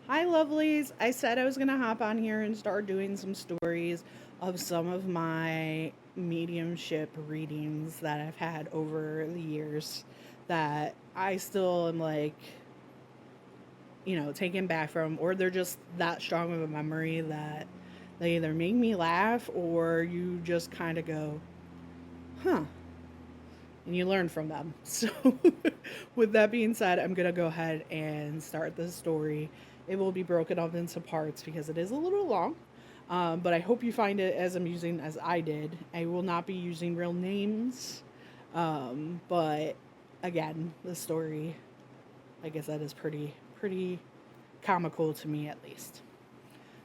Hi, lovelies. I said I was going to hop on here and start doing some stories of some of my mediumship readings that I've had over the years that I still am like, taken back from, or they're just that strong of a memory that they either make me laugh or you just kind of go, huh, and you learn from them. So, with that being said, I'm going to go ahead and start this story. It will be broken up into parts because it is a little long, but I hope you find it as amusing as I did. I will not be using real names, but again, the story, like I said, is pretty comical to me at least.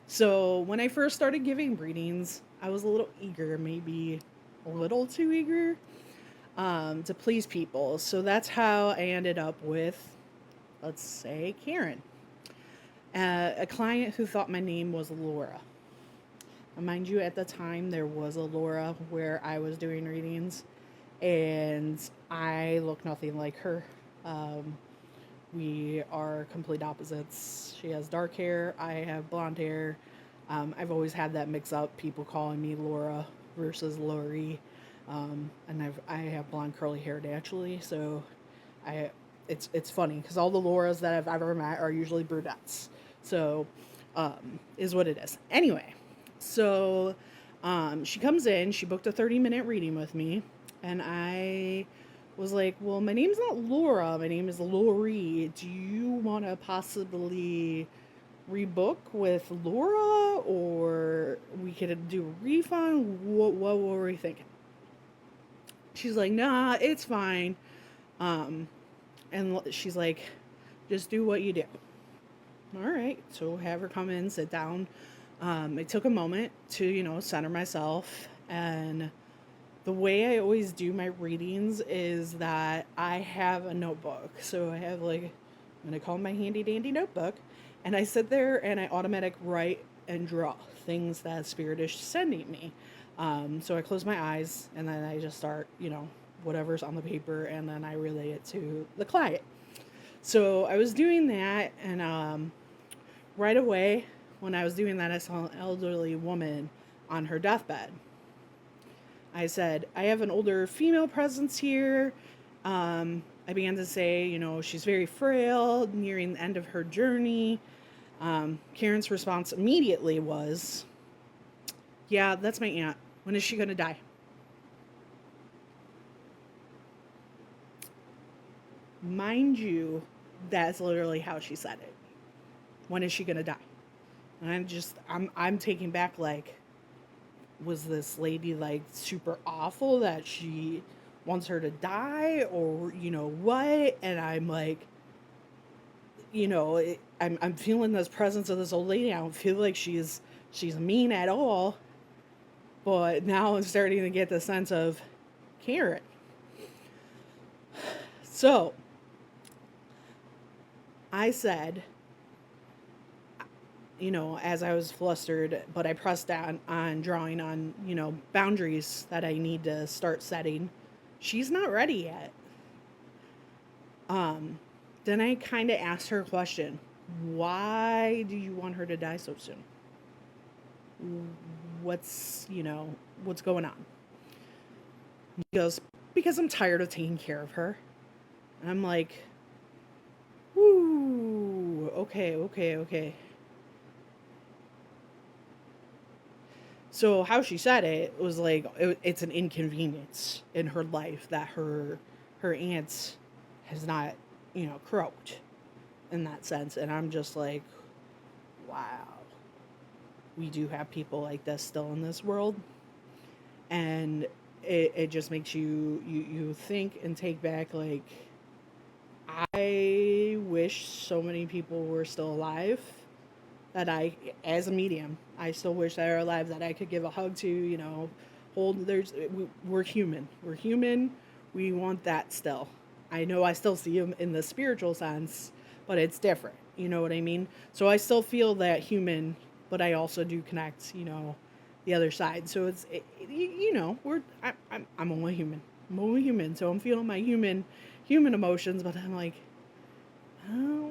So, when I first started giving readings, I was a little eager, maybe a little too eager to please people. So that's how I ended up with, let's say, Karen, a client who thought my name was Laura. And mind you, at the time, there was a Laura where I was doing readings, and I look nothing like her. Um, we are complete opposites. She has dark hair, I have blonde hair. I've always had that mix up, people calling me Laura versus Lori. And I have blonde curly hair naturally, so I it's funny because all the Lauras that I've ever met are usually brunettes. So is what it is. Anyway, so she comes in. She booked a 30-minute reading with me, and I was like, "Well, my name's not Laura. My name is Lori. Do you want to possibly rebook with Laura, or we could do a refund? What were we thinking?" She's like, "Nah, it's fine." Um, and she's like, "Just do what you do." All right. So have her come in, sit down. It took a moment to, center myself. And the way I always do my readings is that I have a notebook. So I have like, I'm going to call my handy dandy notebook. And I sit there and I automatic write and draw things that Spirit is sending me. So I close my eyes and then I just start, whatever's on the paper, and then I relay it to the client. So I was doing that, and right away, when I was doing that, I saw an elderly woman on her deathbed. I said, "I have an older female presence here." I began to say, she's very frail, nearing the end of her journey. Karen's response immediately was, "Yeah, that's my aunt. When is she going to die?" Mind you, that's literally how she said it. When is she going to die? And I'm taken back, like, was this lady like super awful that she wants her to die, or what? And I'm like, I'm feeling this presence of this old lady. I don't feel like she's mean at all, but now I'm starting to get the sense of Karen. So I said, as I was flustered, but I pressed down on drawing on, boundaries that I need to start setting. She's not ready yet. Um, then I kind of asked her a question. Why do you want her to die so soon? What's, what's going on? He goes, "Because I'm tired of taking care of her." And I'm like, "Ooh, okay. So how she said it was like it's an inconvenience in her life that her aunt has not, croaked in that sense. And I'm just like, wow, we do have people like this still in this world. And it just makes you think and take back, like, I wish so many people were still alive that I, as a medium, I still wish they were alive, that I could give a hug to, hold. We're human. We're human. We want that still. I know I still see them in the spiritual sense, but it's different. You know what I mean? So I still feel that human, but I also do connect, the other side. So I'm only human. I'm only human. So I'm feeling my human emotions, but I'm like, oh,